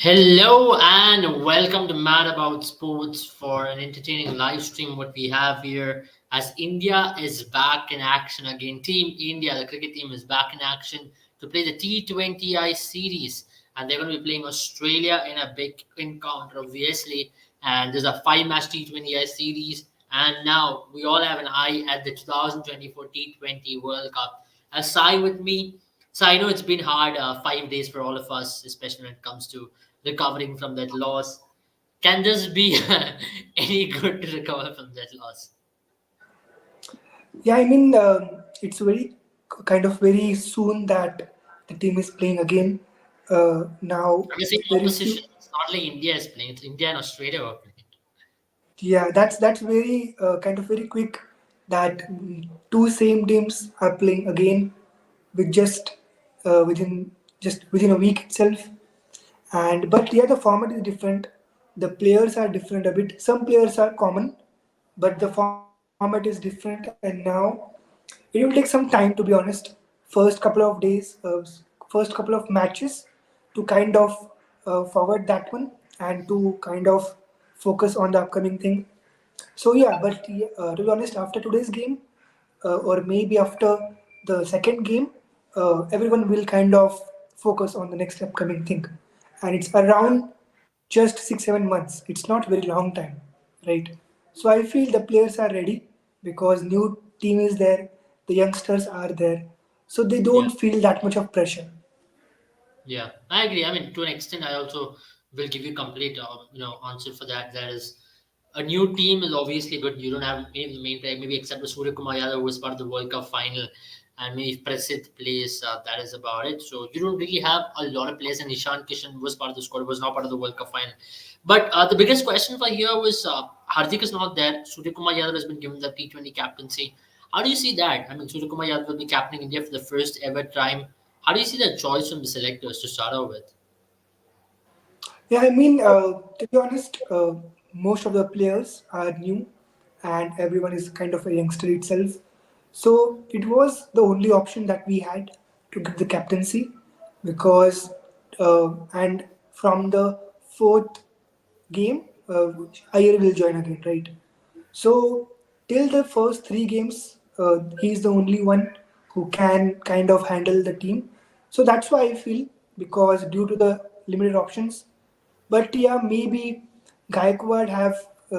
Hello and welcome to Mad About Sports for an entertaining live stream. What we have here as India is back in action again. Team India, the cricket team, is back in action to play the T20I series, and they're going to be playing Australia in a big encounter, obviously. And there's a five-match T20I series, and now we all have an eye at the 2024 T20 World Cup. Aside with me, so I know it's been hard 5 days for all of us, especially when it comes to recovering from that loss. Can this be any good to recover from that loss? Yeah, I mean, it's very kind of very soon that the team is playing again. Now, And the same very opposition. few. It's not like India is playing. It's India and Australia were playing. Yeah, that's very kind of very quick that two same teams are playing again with just within a week itself. And but yeah, the format is different. The players are different a bit. Some players are common, but the format is different. And now it will take some time, to be honest. First couple of days, first couple of matches, to kind of forward that one and to kind of focus on the upcoming thing. So yeah, but to be honest, after today's game, or maybe after the second game, everyone will kind of focus on the next upcoming thing, and it's around just 6 7 months. It's not very long time, right? So I feel the players are ready because new team is there, the youngsters are there, so they Yeah. don't feel that much of pressure. Yeah, I agree. I mean, to an extent, I also will give you complete, answer for that. That is, a new team is obviously good. You don't have maybe the main player, maybe except for Surya Kumar Yadav, who was part of the World Cup final, and maybe if Prasidh plays. That is about it. So you don't really have a lot of players. And Ishan Kishan was part of the squad, was not part of the World Cup final. But the biggest question for here was Hardik is not there. Surya Kumar Yadav has been given the T20 captaincy. How do you see that? I mean, Surya Kumar Yadav will be captaining India for the first ever time. How do you see that choice from the selectors to start out with? Yeah, I mean, to be honest, most of the players are new and everyone is kind of a youngster itself. So it was the only option that we had to get the captaincy and from the fourth game, Iyer will join again, right? So till the first three games, he's the only one who can kind of handle the team. So that's why I feel, because due to the limited options. But yeah, maybe Gaikwad have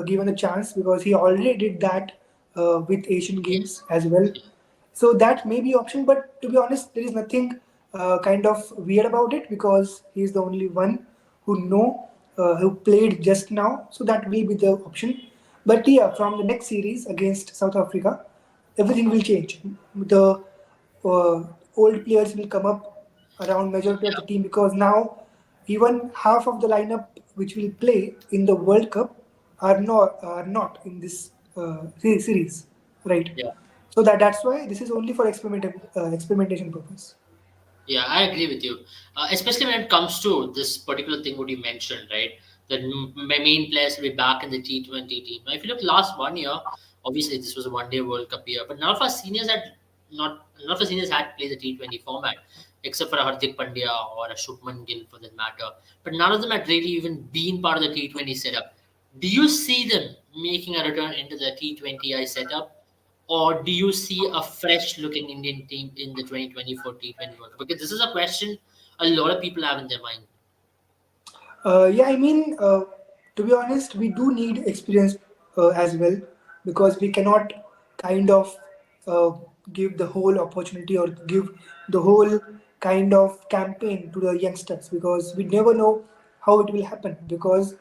given a chance because he already did that with Asian Games Yes. as well. So that may be option, but to be honest, there is nothing kind of weird about it because he's the only one who played just now. So that will be the option. But yeah, from the next series against South Africa, everything will change. The old players will come up around majority of the team because now even half of the lineup which will play in the World Cup are not in this series, right? Yeah. So that's why this is only for experimentation purpose. Yeah, I agree with you. Especially when it comes to this particular thing what you mentioned, right? That my main players will be back in the T20 team. Now, if you look last 1 year, obviously this was a one-day World Cup year, but none of our seniors had played the T20 format, except for a Hardik Pandya or a Shubman Gill for that matter. But none of them had really even been part of the T20 setup. Do you see them making a return into the T20I setup? Or do you see a fresh looking Indian team in the 2024 T20 World Cup? Because this is a question a lot of people have in their mind. Yeah, I mean, to be honest, we do need experience as well because we cannot kind of uh, give the whole opportunity or give the whole kind of campaign to the youngsters because we never know how it will happen because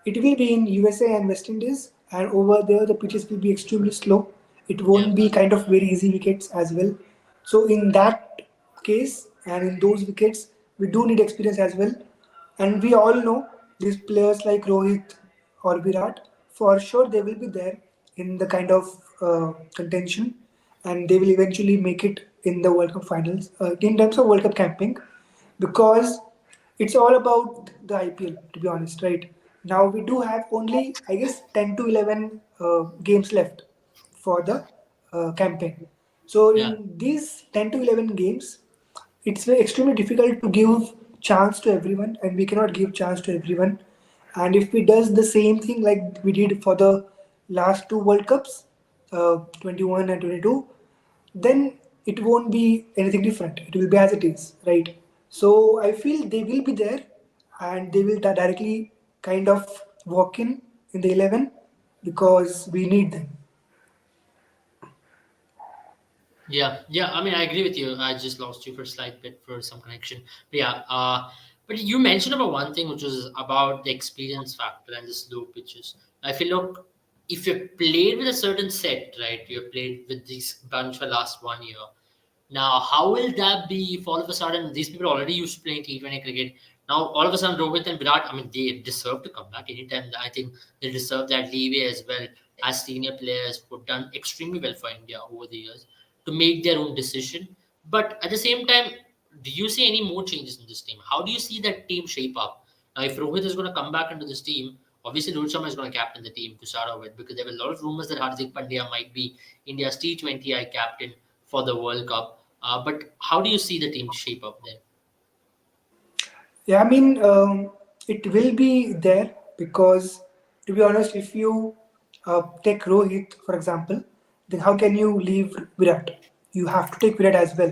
it will be in USA and West Indies, and over there the pitches will be extremely slow. It Yeah, won't be kind of very easy wickets as well. So in that case and in those wickets, we do need experience as well. And we all know these players like Rohit or Virat, for sure they will be there in the kind of contention and they will eventually make it in the World Cup finals in terms of World Cup camping because it's all about the IPL, to be honest, right? Now we do have only, I guess, 10 to 11 games left for the campaign. So yeah, in these 10 to 11 games, it's extremely difficult to give chance to everyone, and we cannot give chance to everyone. And if we does the same thing like we did for the last two World Cups, 21 and 22, then it won't be anything different. It will be as it is, right? So I feel they will be there, and they will directly kind of walk in the 11 because we need them. Yeah, yeah. I mean, I agree with you. I just lost you for a slight bit for some connection. But yeah, but you mentioned about one thing, which was about the experience factor and the slow pitches. I feel look, if you played with a certain set, right? You played with this bunch for last 1 year. Now, how will that be if all of a sudden these people are already used to playing T20 cricket? Now, all of a sudden, Rohit and Virat, I mean, they deserve to come back anytime. I think they deserve that leeway as well as senior players who've done extremely well for India over the years to make their own decision. But at the same time, do you see any more changes in this team? How do you see that team shape up? Now, if Rohit is going to come back into this team, obviously Rohit Sharma is going to captain the team to start off with because there were a lot of rumors that Hardik Pandya might be India's T20I captain for the World Cup. But how do you see the team shape up there? Yeah, I mean, it will be there because, to be honest, if you take Rohit, for example, then how can you leave Virat? You have to take Virat as well.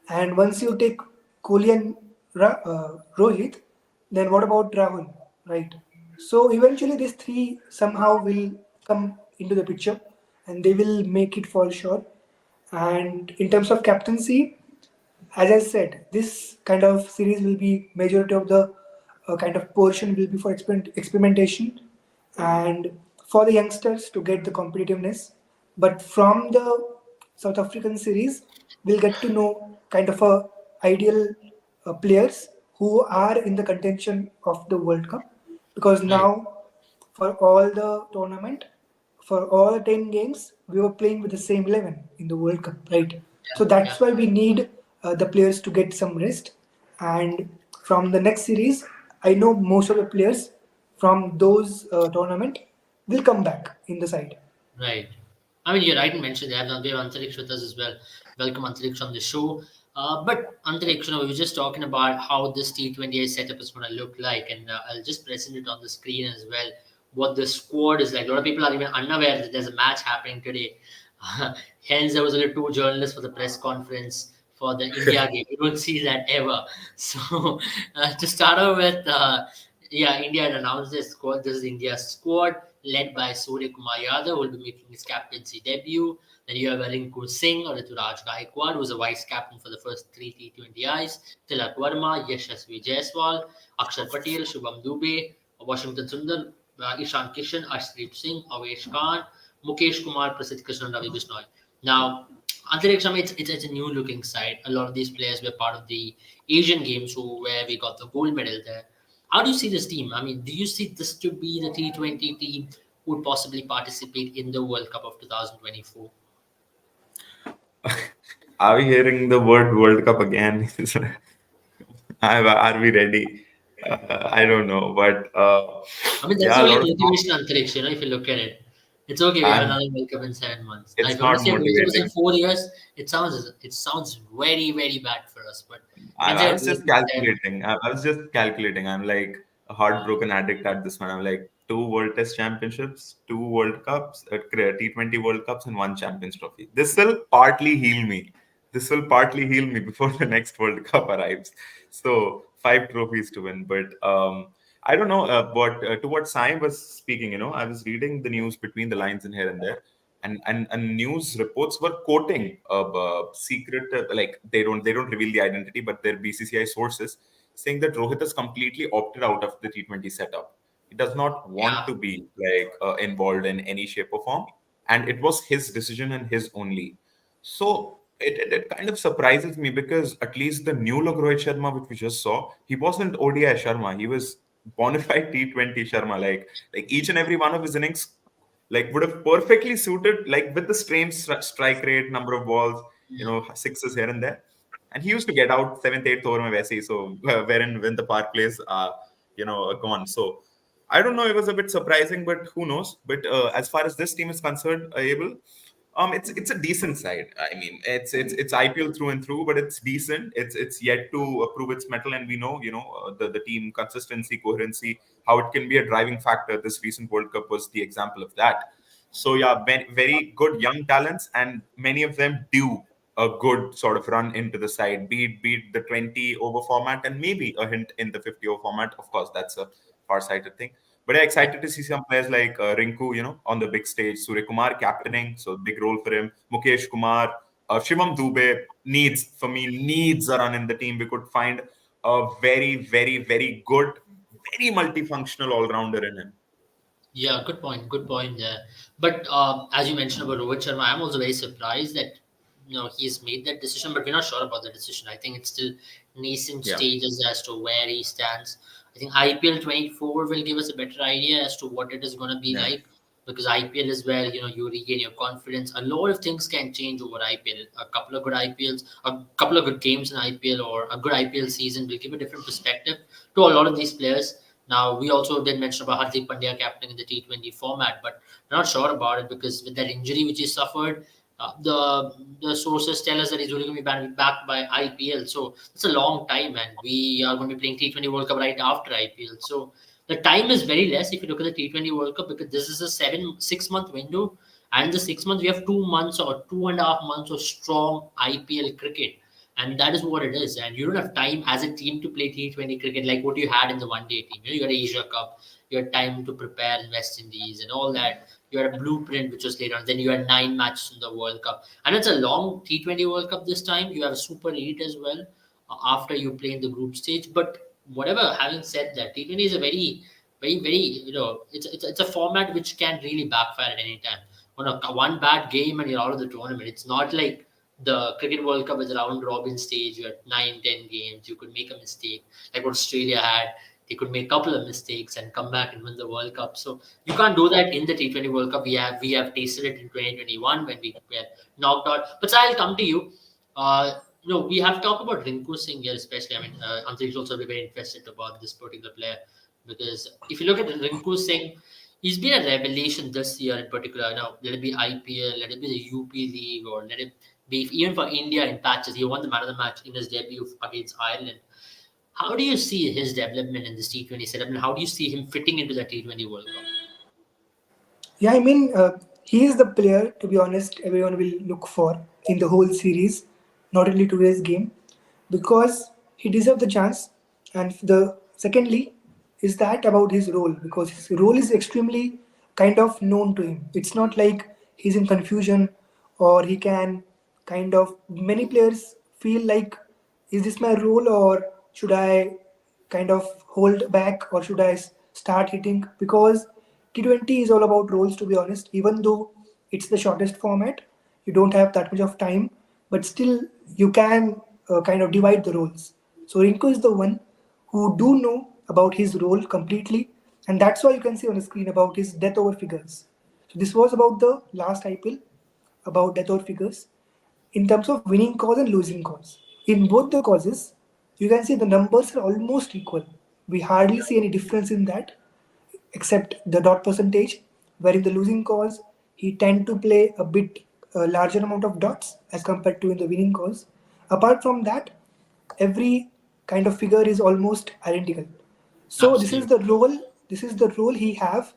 And once you take Kohli and Rohit, then what about Rahul, right? So eventually, these three somehow will come into the picture and they will make it for sure. And in terms of captaincy, as I said, this kind of series will be majority of the kind of portion will be for experimentation and for the youngsters to get the competitiveness. But from the South African series, we'll get to know kind of a ideal players who are in the contention of the World Cup because Right. now for all the tournament for all 10 games, we were playing with the same 11 in the World Cup, right? So Yeah. that's why we need the players to get some rest. And from the next series, I know most of the players from those tournament will come back in the side. Right. I mean, you're right in mentioning that. We have Antariksh with us as well. Welcome, Antariksh, on the show. But Antariksh, we were just talking about how this T20I setup is going to look like, and I'll just present it on the screen as well. What the squad is like. A lot of people are even unaware that there's a match happening today. Hence, there was only two journalists for the press conference for the India game. You don't see that ever. So, to start off with, yeah, India had announced their squad. This is India's squad, led by Surya Kumar Yadav, who will be making his captaincy debut. Then you have Rinku Singh or Rituraj Gaikwad, who's a vice captain for the first three T20Is. Tilak Verma, Yashasvi Jaiswal, Akshar Patel, Shubham Dubey, Washington Sundar, Ishan Kishan, Arshdeep Singh, Avesh Khan, Mukesh Kumar, Prasidh Krishnan, Ravi Bisnoy. Now, Antariksh, I mean, it's a new looking side. A lot of these players were part of the Asian Games where we got the gold medal there. How do you see this team? I mean, do you see this to be the T20 team who would possibly participate in the World Cup of 2024? Are we hearing the word World Cup again? Are we ready? I don't know, but I mean, that's yeah, the a only lot of motivation Antariksh, if you look at it. It's okay, we have I'm. another World Cup in 7 months. Now, if It's you want not to say World Cup is in motivating. 4 years, it sounds very, very bad for us. But you can say I World was just Cup in 7 months. calculating. I was just calculating. I'm like a heartbroken addict at this one. I'm like two World Test Championships, two World Cups, T20 World Cups, and one Champions Trophy. This will partly heal me. This will partly heal me before the next World Cup arrives. So five trophies to win. But I don't know what to what Sai was speaking. I was reading the news between the lines in here and there, and news reports were quoting secret like they don't reveal the identity, but their BCCI sources saying that Rohit has completely opted out of the T20 setup. He does not want Yeah, to be like involved in any shape or form, and it was his decision and his only. So it kind of surprises me because at least the new look Rohit Sharma, which we just saw, he wasn't ODI Sharma. He was bona fide T20 Sharma. Like each and every one of his innings like would have perfectly suited like with the strange strike rate, number of balls, sixes here and there. And he used to get out seventh, eighth over mein वैसे ही, so wherein when the park plays are gone. So I don't know. It was a bit surprising, but who knows? But as far as this team is concerned, Abel, It's a decent side. I mean, it's IPL through and through, but it's decent. It's yet to prove its mettle, and we know, the team consistency, coherency, how it can be a driving factor. This recent World Cup was the example of that. So yeah, very, very good young talents, and many of them do a good sort of run into the side, beat the 20 over format, and maybe a hint in the 50 over format. Of course, that's a far-sighted thing. But I'm Yeah. excited to see some players like Rinku, on the big stage. Surya Kumar captaining, so big role for him. Mukesh Kumar, Shivam Dubey needs a run in the team. We could find a very, very, very good, very multifunctional all-rounder in him. Yeah, good point. Good point there. But as you mentioned about Rohit Sharma, I'm also very surprised that he's made that decision, but we're not sure about the decision. I think it's still nascent Yeah, stages as to where he stands. I think IPL 24 will give us a better idea as to what it is going to be yeah, like, because IPL is where you regain your confidence. A lot of things can change over IPL. A couple of good IPLs, a couple of good games in IPL, or a good IPL season will give a different perspective to a lot of these players. Now, we also did mention about Hardik Pandya captaining in the T20 format, but we're not sure about it because with that injury which he suffered, the sources tell us that he's only going to be back by IPL. So it's a long time, and we are going to be playing T20 World Cup right after IPL. So the time is very less if you look at the T20 World Cup, because this is a 6 month window, and the 6 months we have 2 months or 2.5 months of strong IPL cricket, and that is what it is. And you don't have time as a team to play T20 cricket like what you had in the one day team. You got Asia Cup, you had time to prepare in West Indies and all that. You had a blueprint which was laid on. Then you had 9 matches in the World Cup, and it's a long T20 World Cup this time. You have a Super 8 as well after you play in the group stage. But whatever, having said that, T20 is a very, very, very, it's a format which can really backfire at any time. On one bad game and you're out of the tournament. It's not like the Cricket World Cup is a round robin stage. You had 9, 10 games. You could make a mistake, like what Australia had. They could make a couple of mistakes and come back and win the World Cup. So you can't do that in the T20 World Cup. We have tasted it in 2021 when we were knocked out. But so I'll come to you. We have talked about Rinku Singh here, especially. I mean, Anthony's also very interested about this particular player, because if you look at Rinku Singh, he's been a revelation this year in particular. Now, let it be IPL, let it be the UP League, or let it be even for India in patches. He won the man of the match in his debut against Ireland. How do you see his development in this T20 setup, and how do you see him fitting into the T20 World Cup? Yeah, I mean, he is the player, to be honest, everyone will look for in the whole series, not only today's game, because he deserved the chance. And the secondly, is that about his role, because his role is extremely kind of known to him. It's not like he's in confusion or he can kind of. Many players feel like, is this my role or should I kind of hold back or should I start hitting? Because T20 is all about roles, to be honest. Even though it's the shortest format, you don't have that much of time, but still you can kind of divide the roles. So Rinko is the one who do know about his role completely, and that's why you can see on the screen about his death over figures. So this was about the last IPL, about death over figures in terms of winning cause and losing cause. In both the causes, you can see the numbers are almost equal. We hardly see any difference in that, except the dot percentage, where in the losing cause, he tend to play a bit larger amount of dots as compared to in the winning cause. Apart from that, every kind of figure is almost identical. So Absolutely. this is the role he have,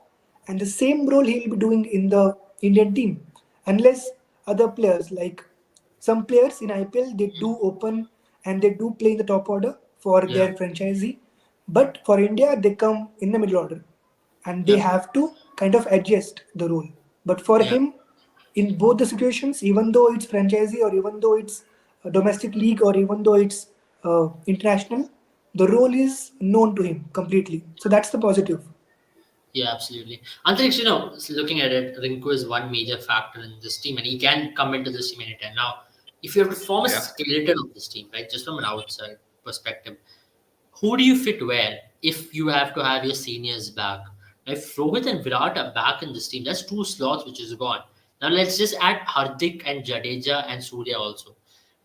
and the same role he will be doing in the Indian team, unless other players like some players in IPL they do open and they do play in the top order for Yeah. their franchisee, but for India they come in the middle order, and they Yeah. have to kind of adjust the role. But for Yeah. him, in both the situations, even though it's franchisee or even though it's a domestic league or even though it's international, the role is known to him completely. So that's the positive. Yeah, absolutely. Antariksh, looking at it, Rinku is one major factor in this team, and he can come into this team anytime. Now, if you have to form a yeah. skeleton of this team, right, just from an outside perspective, who do you fit where if you have to have your seniors back? Now, if Rohit and Virat are back in this team, that's two slots which is gone. Now let's just add Hardik and Jadeja and Surya also.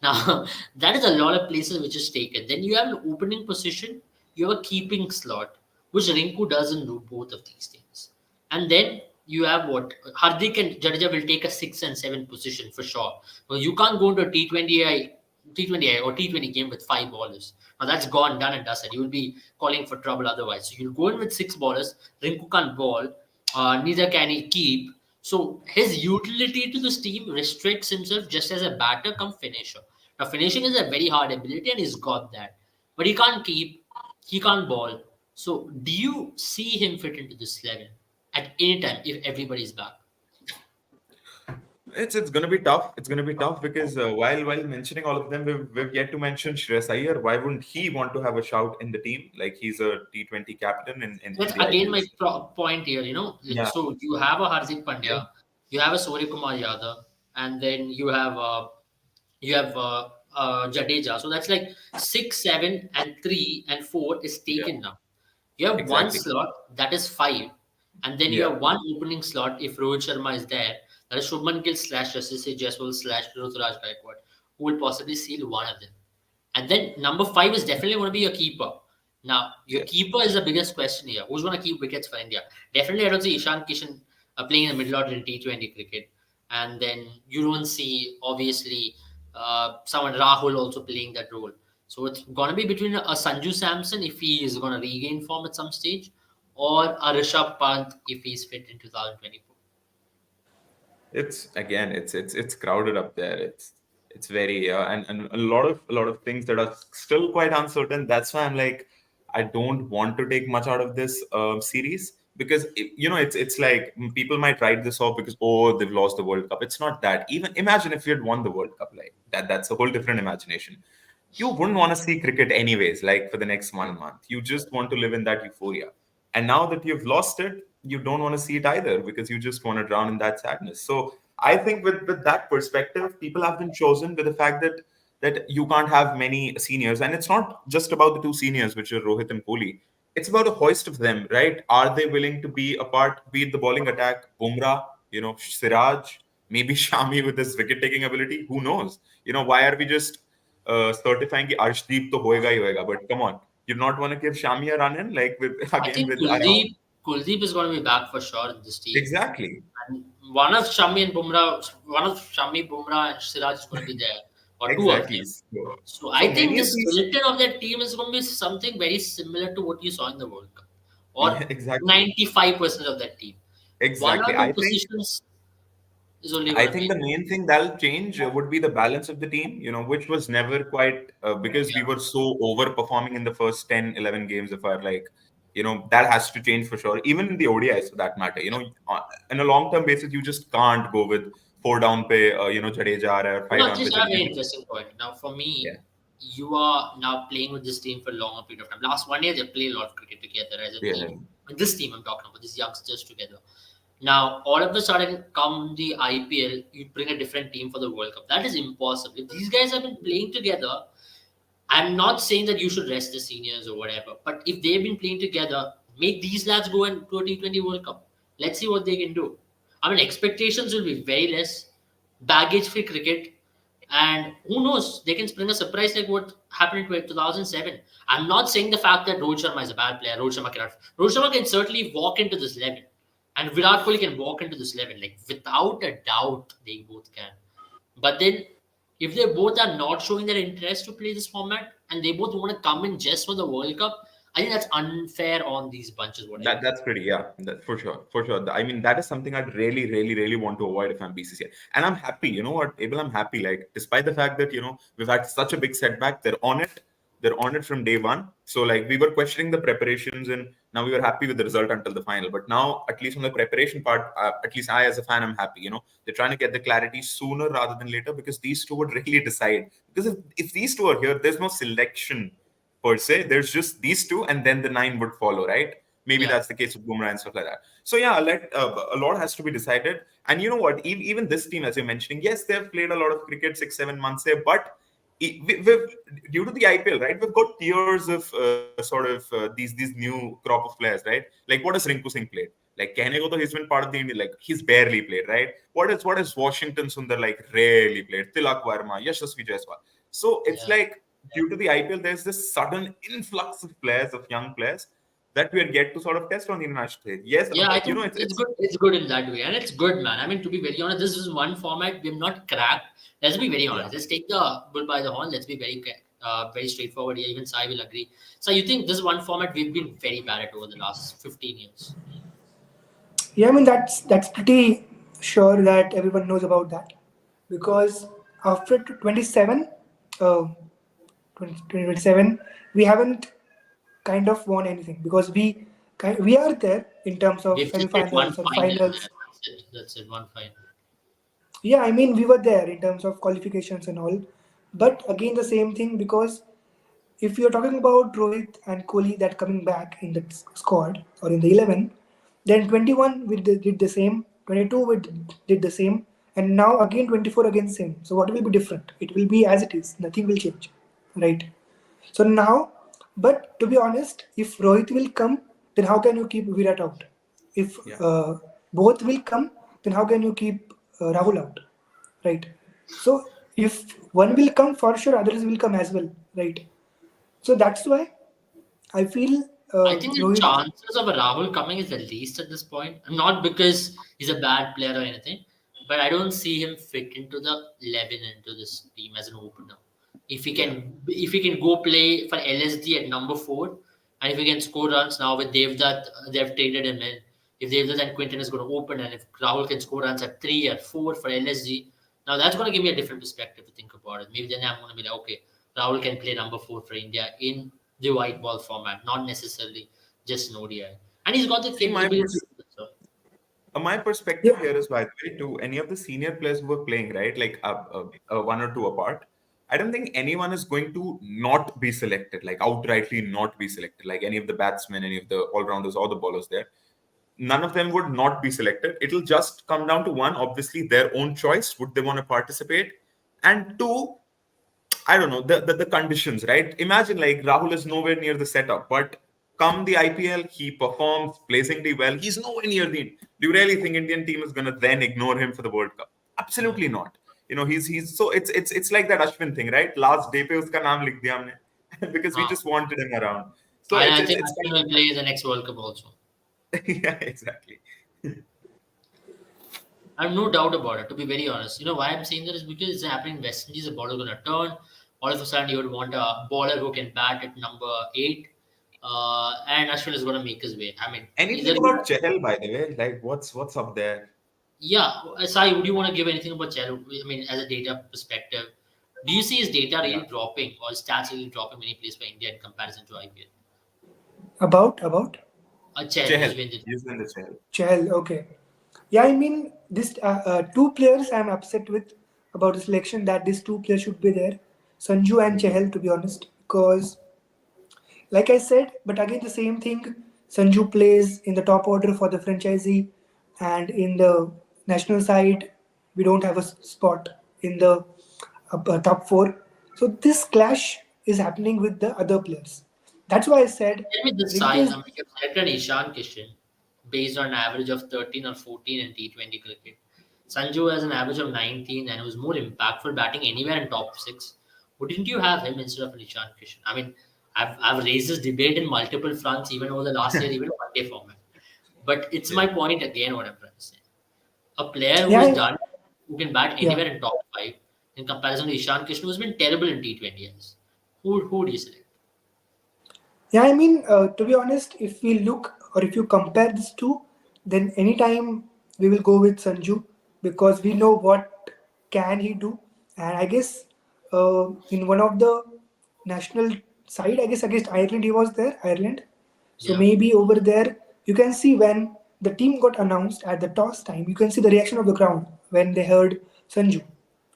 Now that is a lot of places which is taken. Then you have an opening position, you have a keeping slot, which Rinku doesn't do both of these things. And then you have what Hardik and Jadeja will take a 6 and 7 position for sure. Well, you can't go into a T20 or T20 game with 5 bowlers. Now that's gone, done and dusted. You will be calling for trouble otherwise. So you'll go in with 6 bowlers. Rinku can't bowl. Neither can he keep. So his utility to this team restricts himself just as a batter come finisher. Now finishing is a very hard ability and he's got that. But he can't keep, he can't bowl. So do you see him fit into this 11 at any time if everybody's back? It's gonna be tough. It's gonna be tough because while mentioning all of them, we've yet to mention Shreyas Iyer. Why wouldn't he want to have a shout in the team? Like he's a T20 captain in That's the again IPL. my point here. Yeah, So you have a Hardik yeah, Pandya, you have a Surya Kumar Yadav, and then you have Jadeja. So that's like 6, 7, and 3 and 4 is yeah, taken now. You have one exactly. slot that is 5, and then you Yeah, have one opening slot if Rohit Sharma is there. That is Shubman Gill slash Yashasvi Jaiswal slash Ruturaj Gaikwad, who will possibly seal one of them. And then number 5 is definitely going to be your keeper. Now, your yes. keeper is the biggest question here. Who's going to keep wickets for India? Definitely, I don't see Ishan Kishan playing in the middle order in T20 cricket. And then you don't see, obviously, someone Rahul also playing that role. So it's going to be between a Sanju Samson if he is going to regain form at some stage, or a Rishabh Pant if he's fit in 2024. It's again, it's crowded up there. It's very and a lot of things that are still quite uncertain. That's why I'm like, I don't want to take much out of this series because it's like people might write this off because oh they've lost the World Cup. It's not that. Even imagine if you had won the World Cup, like that's a whole different imagination. You wouldn't want to see cricket anyways, like for the next 1 month. You just want to live in that euphoria. And now that you've lost it, you don't want to see it either because you just want to drown in that sadness. So I think with that perspective, people have been chosen with the fact that you can't have many seniors. And it's not just about the two seniors, which are Rohit and Kohli. It's about a hoist of them, right? Are they willing to be a part, be it the bowling attack, Bumrah, Siraj, maybe Shami with his wicket taking ability? Who knows? Why are we just certifying कि Arshdeep तो होएगा ही होएगा, but come on, you not want to give Shami a run in like with I again think with around Kuldeep is going to be back for sure in this team. exactly, And one of Shami, Bumrah, and Siraj is going to be there, or two of exactly. them. So, So so I think many the of these, skeleton of that team is going to be something very similar to what you saw in the World Cup, yeah, or exactly, 95% of that team. One exactly. or two positions is only I going to think be. the main thing that'll change would be the balance of the team, which was never quite because we Yeah. were so overperforming in the first 10, 11 games of our like, that has to change for sure. Even in the ODIs for that matter, in a long term basis, you just can't go with four down pay, Jadeja or five down pay Just have a very Jadeja. interesting point. Now, for Yeah, me, you are now playing with this team for a longer period of time. Last 1 year, they played a lot of cricket together as a yeah, team. With this team, I'm talking about these youngsters together. Now, all of a sudden, come the IPL, you bring a different team for the World Cup. That is impossible. If these guys have been playing together, I'm not saying that you should rest the seniors or whatever, but if they've been playing together, make these lads go into a T20 World Cup. Let's see what they can do. I mean, expectations will be very less, baggage free cricket, and who knows, they can spring a surprise like what happened in 2007. I'm not saying the fact that Rohit Sharma is a bad player. Rohit Sharma cannot. Rohit Sharma can certainly walk into this 11, and Virat Kohli can walk into this 11. Like, without a doubt, they both can. But then, if they both are not showing their interest to play this format and they both want to come in just for the World Cup, I think that's unfair on these bunches, what I That feel. that's pretty, yeah, that for sure, for sure. I mean, that is something I'd really, really, really want to avoid if I'm BCCI. And I'm happy, you know what, Abel, I'm happy. Like, despite the fact that we've had such a big setback, they're on it from day one. So like we were questioning the preparations, and now we were happy with the result until the final. But now, at least on the preparation part, at least I as a fan, I'm happy. They're trying to get the clarity sooner rather than later because these two would really decide. Because if these two are here, there's no selection per se. There's just these two, and then the nine would follow, right? Maybe Yeah, that's the case with Bumrah and stuff like that. So yeah, a lot has to be decided. And you know what? Even this team, as you're mentioning, yes, they've played a lot of cricket 6, 7 months here, but due to the IPL, right? We've got tiers of sort of these new crop of players, right? Like what has Rinku Singh played? Like कहने को तो he's been part of the Indian, like he's barely played, right? What is Washington Sundar like rarely played? Tilak Verma, Yashasvi Jaiswal. So it's yeah. like due to the IPL, there's this sudden influx of players, of young players. that we get to sort of test on the international stage. Yes, Yeah, I you know, think it's it's good. It's good in that way, and it's good, man. I mean, to be very honest, this is one format we've not cracked. Let's be very yeah. honest. Let's take the bull by the horn. Let's be very straightforward here. Even Sai will agree. So you think this is one format we've been very bad at over the last 15 years? Yeah, I mean that's pretty sure that everyone knows about that because after 27, 2027, we haven't kind of won anything because we are there in terms of We've just hit one semifinals or final, man. finals. That's it. That's it. One final. Yeah, I mean we were there in terms of qualifications and all, but again the same thing because if you're talking about Rohit and Kohli that coming back in the squad or in the 11, then 21 did the same, 22 we did the same, and now again 24 again same. So what will be different? It will be as it is. Nothing will change, right? So now, but to be honest, if Rohit will come, then how can you keep Virat out? If Yeah. both will come, then how can you keep Rahul out, right? So if one will come for sure, others will come as well, right? So that's why I feel I think the Rohit. chances of a Rahul coming is the least at this point. Not because he's a bad player or anything, but I don't see him fit into the 11 into this team as an opener. Yeah. If he can go play for LSD at number 4, and if he can score runs now with Devdutt, they've traded him in. If Devdutt and Quinton is going to open, and if Rahul can score runs at 3 or 4 for LSG, now that's going to give me a different perspective to think about it. Maybe then I'm going to be like, okay, Rahul can play number 4 for India in the white ball format, not necessarily just an ODI. And he's got the See, capability. To do so. my perspective Yeah, here is, by the way, to any of the senior players who were playing, right, like one or two apart, I don't think anyone is going to not be selected, like outrightly not be selected, like any of the batsmen, any of the all-rounders or the bowlers there. None of them would not be selected. It'll just come down to one, obviously, their own choice. Would they want to participate? And two, I don't know the conditions, right? Imagine like Rahul is nowhere near the setup, but come the IPL, he performs blazingly well. He's nowhere near the. Do you really think Indian team is gonna then ignore him for the World Cup? No. Absolutely not. You know, he's so it's like that Ashwin thing, right? Last day pe uska naam likh diya humne because we Uh, just wanted him around. So and it's I it's think it's Ashwin kind will play the next World Cup also. of yeah, exactly. I have no doubt about it, to be very honest. You know why I'm saying that is because it's happening in West Indies. The ball is going to turn. All of a sudden, you would want a bowler who can bat at number 8. And Ashwin is going to make his way. I mean, either Anything you. about Chahal, by the way? Like what's up there? Yeah, Sai, would you want to give anything about Chelo? I mean, as a data perspective, do you see his data Yeah. really dropping or his stats really dropping when he plays for India in comparison to IPL? about Chel, Chahal, Yuzvendra. he's in the Chahal. Chahal. Okay, yeah, I mean this two players I'm upset with about the selection that these two players should be there, Sanju and Chahal, to be honest, because like I said, but again the same thing. Sanju plays in the top order for the franchisee, and in the national side, we don't have a spot in the top four. So this clash is happening with the other players. That's why I said Tell me this, Sai. Rinku I mean, you've selected Ishan Kishan based on an average of 13 or 14 in T20 cricket. Sanju has an average of 19 and was more impactful batting anywhere in top 6. Wouldn't you have him instead of Ishan Kishan? I mean, I've raised this debate in multiple fronts, even over the last year, even one day format. But it's Yeah. my point again, what I'm trying to say. A player who is Yeah, done, who can bat yeah, anywhere in top 5, in comparison to Ishan Kishan, who's been terrible in T20 years. Who do you select? yeah. I mean, to be honest, if we look or if you compare these two, then anytime we will go with Sanju because we know what can he do, and I guess in one of the national side, I guess against Ireland he was there, Ireland. So Yeah. maybe over there you can see when the team got announced at the toss time, you can see the reaction of the crowd when they heard Sanju,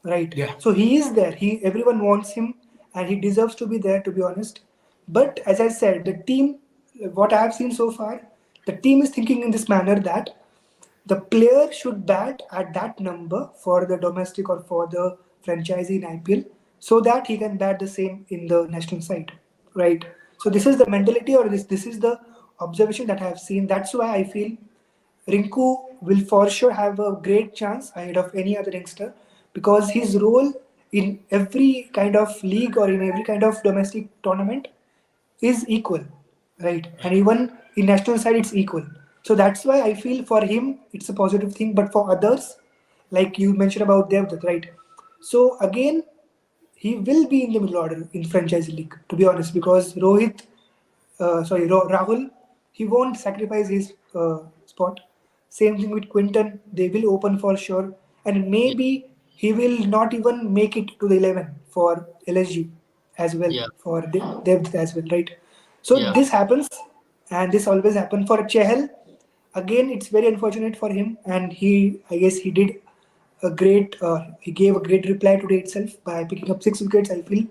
right? Yeah. So he is there. He everyone wants him, and he deserves to be there. To be honest, but as I said, the team, what I have seen so far, the team is thinking in this manner that the player should bat at that number for the domestic or for the franchisee in IPL so that he can bat the same in the national side, right? So this is the mentality or this is the observation that I have seen. That's why I feel Rinku will for sure have a great chance ahead of any other youngster because his role in every kind of league or in every kind of domestic tournament is equal, right? And even in national side it's equal. So that's why I feel for him it's a positive thing, but for others, like you mentioned about Devdutt, right? So again, he will be in the middle order in franchise league, to be honest, because Rahul, he won't sacrifice his spot. Same thing with Quinton, they will open for sure, and Yeah, maybe he will not even make it to the 11 for LSG as well, yeah, for Dev as well, right? So yeah. this happens, and this always happen for Chehel. Again, it's very unfortunate for him, and I guess he did a great, he gave a great reply today itself by picking up 6 wickets. I feel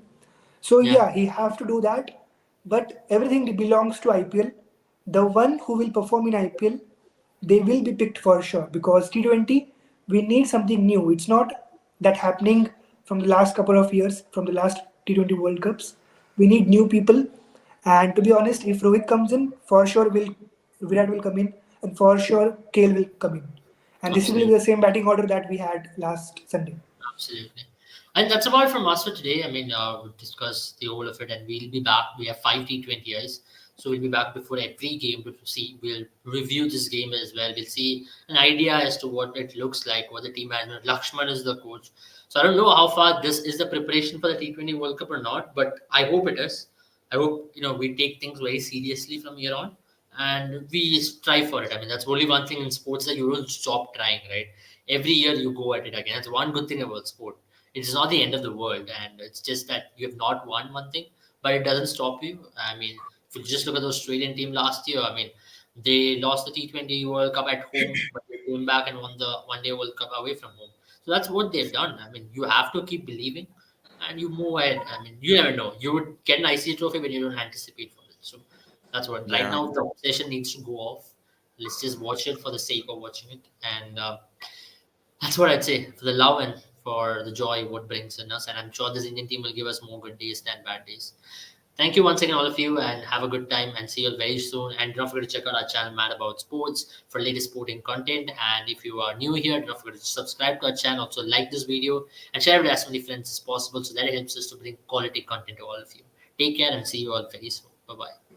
so. Yeah, Yeah, he have to do that, but everything belongs to IPL. The one who will perform in IPL, they will be picked for sure because T20 we need something new. It's not that happening from the last couple of years, from the last T20 World Cups. We need new people, and to be honest, if Rohit comes in, for sure will Virat will come in, and for sure KL will come in, and this will be absolutely. the same batting order that we had last Sunday. Absolutely. And that's about from us for today. I mean, we've discussed the whole of it, and we'll be back. We have five T20s, so we'll be back before every game to see. We'll review this game as well. We'll see an idea as to what it looks like, what the team management. Lakshman is the coach. So I don't know how far this is the preparation for the T20 World Cup or not, but I hope it is. I hope we take things very seriously from here on, and we strive for it. I mean, that's only one thing in sports that you don't stop trying, right? Every year you go at it again. That's one good thing about sport. It's not the end of the world, and it's just that you have not won one thing, but it doesn't stop you. I mean, if you just look at the Australian team last year, I mean, they lost the T20 World Cup at home, but they came back and won the One Day World Cup away from home. So that's what they've done. I mean, you have to keep believing, and you move ahead. I mean, you never know. You would get an ICC trophy, but you don't anticipate for it. So that's what. Right Yeah. now, the obsession needs to go off. Let's just watch it for the sake of watching it, and that's what I'd say for the love and for the joy what brings in us. And I'm sure this Indian team will give us more good days than bad days. Thank you once again, all of you, and have a good time. And see you all very soon. And don't forget to check out our channel, Mad About Sports, for latest sporting content. And if you are new here, don't forget to subscribe to our channel. Also, like this video and share it with as many friends as possible so that it helps us to bring quality content to all of you. Take care and see you all very soon. Bye bye.